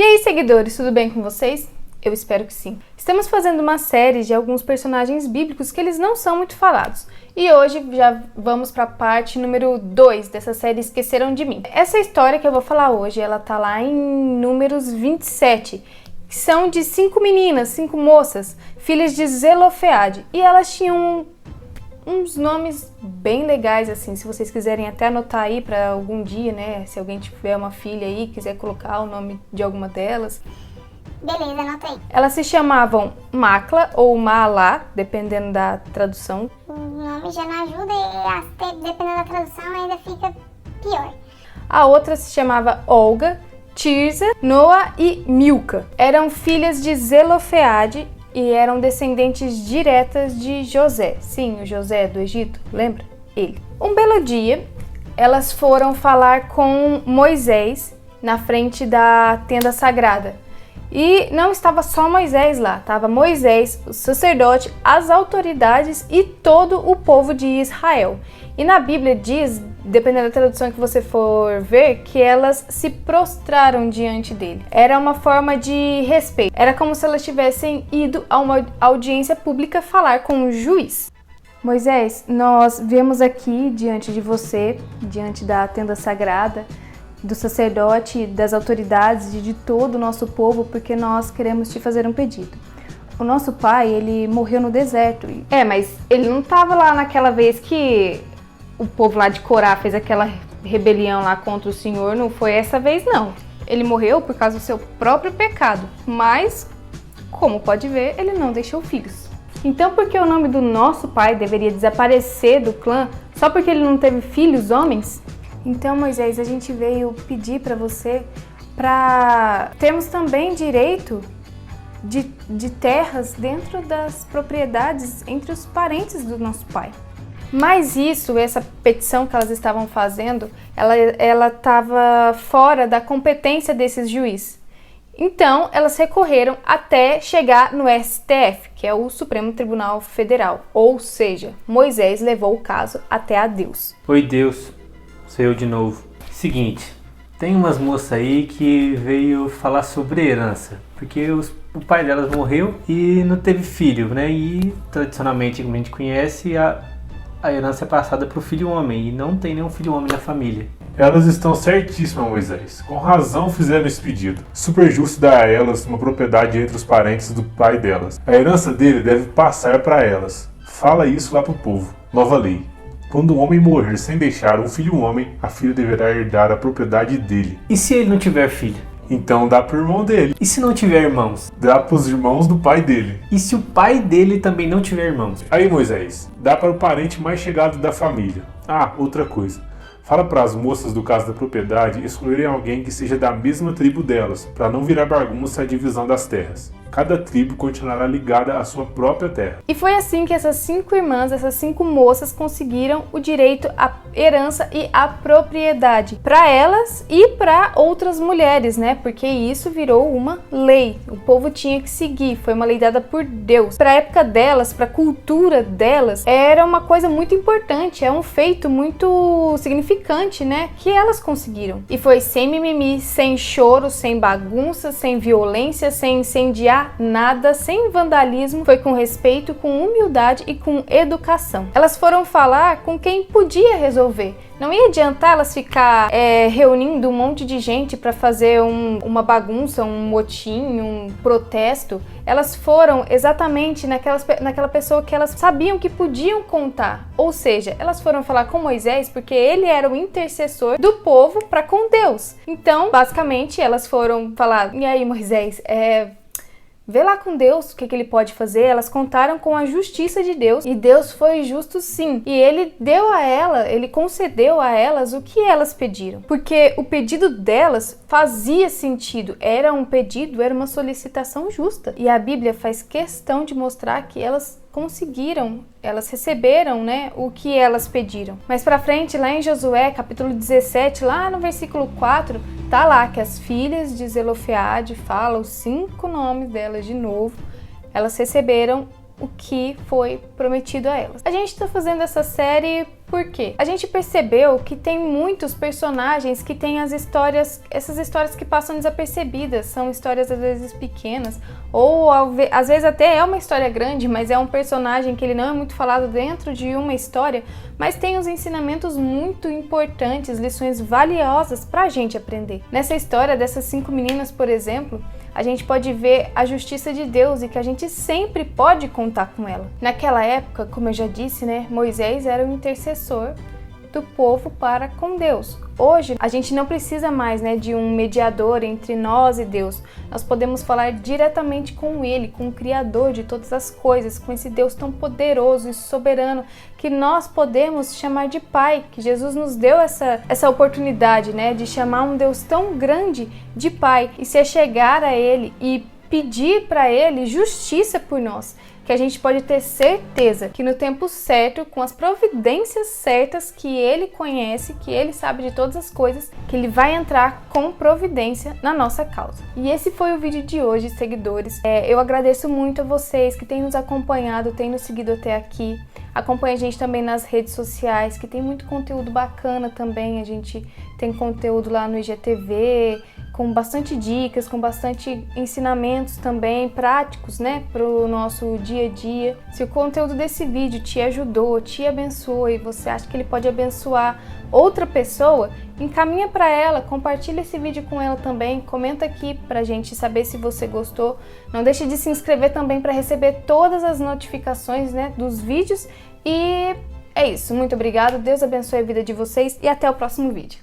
E aí, seguidores, tudo bem com vocês? Eu espero que sim. Estamos fazendo uma série de alguns personagens bíblicos que eles não são muito falados. E hoje já vamos para a parte número 2 dessa série Esqueceram de Mim. Essa história que eu vou falar hoje, ela tá lá em Números 27. Que são de 5 meninas, 5 moças, filhas de Zelofeade. E elas tinham uns nomes bem legais, assim, se vocês quiserem até anotar aí para algum dia, né? Se alguém tiver uma filha aí, quiser colocar o nome de alguma delas. Beleza, anota aí. Elas se chamavam Macla ou Maalá, dependendo da tradução. O nome já não ajuda e dependendo da tradução ainda fica pior. A outra se chamava Olga, Tirza, Noa e Milca. Eram filhas de Zelofeade e eram descendentes diretas de José. Sim, o José do Egito, lembra? Ele. Um belo dia, elas foram falar com Moisés na frente da tenda sagrada. E não estava só Moisés lá, estava Moisés, o sacerdote, as autoridades e todo o povo de Israel. E na Bíblia diz, dependendo da tradução que você for ver, que elas se prostraram diante dele. Era uma forma de respeito. Era como se elas tivessem ido a uma audiência pública falar com um juiz. Moisés, nós viemos aqui diante de você, diante da tenda sagrada, do sacerdote, das autoridades e de todo o nosso povo, porque nós queremos te fazer um pedido. O nosso pai, ele morreu no deserto. Mas ele não estava lá naquela vez que o povo lá de Corá fez aquela rebelião lá contra o Senhor, não foi essa vez não. Ele morreu por causa do seu próprio pecado, mas, como pode ver, ele não deixou filhos. Então, por que o nome do nosso pai deveria desaparecer do clã só porque ele não teve filhos homens? Então, Moisés, a gente veio pedir para você para termos também direito de terras dentro das propriedades entre os parentes do nosso pai. Mas essa petição que elas estavam fazendo, ela estava fora da competência desses juízes. Então, elas recorreram até chegar no STF, que é o Supremo Tribunal Federal. Ou seja, Moisés levou o caso até a Deus. Oi, Deus. Sou eu de novo. Seguinte, tem umas moças aí que veio falar sobre herança, porque o pai delas morreu e não teve filho, né? E tradicionalmente, como a gente conhece, a herança é passada para o filho homem e não tem nenhum filho homem na família. Elas estão certíssimas, Moisés. Com razão fizeram esse pedido. Super justo dar a elas uma propriedade entre os parentes do pai delas. A herança dele deve passar para elas. Fala isso lá pro povo. Nova lei. Quando o homem morrer sem deixar um filho homem, a filha deverá herdar a propriedade dele. E se ele não tiver filho? Então dá pro irmão dele. E se não tiver irmãos? Dá pros irmãos do pai dele. E se o pai dele também não tiver irmãos? Aí, Moisés, dá para o parente mais chegado da família. Ah, outra coisa. Fala para as moças do caso da propriedade escolherem alguém que seja da mesma tribo delas, para não virar bagunça a divisão das terras. Cada tribo continuará ligada à sua própria terra. E foi assim que essas 5 irmãs, essas 5 moças conseguiram o direito à herança e à propriedade para elas e para outras mulheres, né? Porque isso virou uma lei. O povo tinha que seguir, foi uma lei dada por Deus. Para a época delas, para a cultura delas, era uma coisa muito importante, é um feito muito significante, né? Que elas conseguiram. E foi sem mimimi, sem choro, sem bagunça, sem violência, sem incendiar nada, sem vandalismo, foi com respeito, com humildade e com educação. Elas foram falar com quem podia resolver. Não ia adiantar elas ficar reunindo um monte de gente para fazer uma bagunça, um motim, um protesto. Elas foram exatamente naquela pessoa que elas sabiam que podiam contar. Ou seja, elas foram falar com Moisés porque ele era o intercessor do povo para com Deus. Então, basicamente, elas foram falar: e aí, Moisés, vê lá com Deus o que ele pode fazer. Elas contaram com a justiça de Deus e Deus foi justo sim. E ele ele concedeu a elas o que elas pediram. Porque o pedido delas fazia sentido. Era um pedido, era uma solicitação justa. E a Bíblia faz questão de mostrar que elas conseguiram, elas receberam, né, o que elas pediram. Mais pra frente, lá em Josué, capítulo 17, lá no versículo 4, tá lá que as filhas de Zelofeade, fala os 5 nomes delas de novo, elas receberam o que foi prometido a elas. A gente tá fazendo essa série Por quê? A gente percebeu que tem muitos personagens que têm essas histórias que passam desapercebidas, são histórias às vezes pequenas, ou às vezes até é uma história grande, mas é um personagem que ele não é muito falado dentro de uma história, mas tem uns ensinamentos muito importantes, lições valiosas pra gente aprender. Nessa história dessas 5 meninas, por exemplo, a gente pode ver a justiça de Deus e que a gente sempre pode contar com ela. Naquela época, como eu já disse, né, Moisés era o intercessor do povo para com Deus. Hoje, a gente não precisa mais, né, de um mediador entre nós e Deus. Nós podemos falar diretamente com Ele, com o Criador de todas as coisas, com esse Deus tão poderoso e soberano que nós podemos chamar de Pai, que Jesus nos deu essa oportunidade, né, de chamar um Deus tão grande de Pai e se achegar a Ele e pedir para Ele justiça por nós, que a gente pode ter certeza que no tempo certo, com as providências certas que Ele conhece, que Ele sabe de todas as coisas, que Ele vai entrar com providência na nossa causa. E esse foi o vídeo de hoje, seguidores. Eu agradeço muito a vocês que têm nos acompanhado, têm nos seguido até aqui. Acompanhe a gente também nas redes sociais, que tem muito conteúdo bacana também. A gente tem conteúdo lá no IGTV, com bastante dicas, com bastante ensinamentos também práticos, né, para o nosso dia a dia. Se o conteúdo desse vídeo te ajudou, te abençoou e você acha que ele pode abençoar outra pessoa, encaminha para ela, compartilha esse vídeo com ela também, comenta aqui pra gente saber se você gostou. Não deixe de se inscrever também para receber todas as notificações, né, dos vídeos. E é isso, muito obrigada, Deus abençoe a vida de vocês e até o próximo vídeo.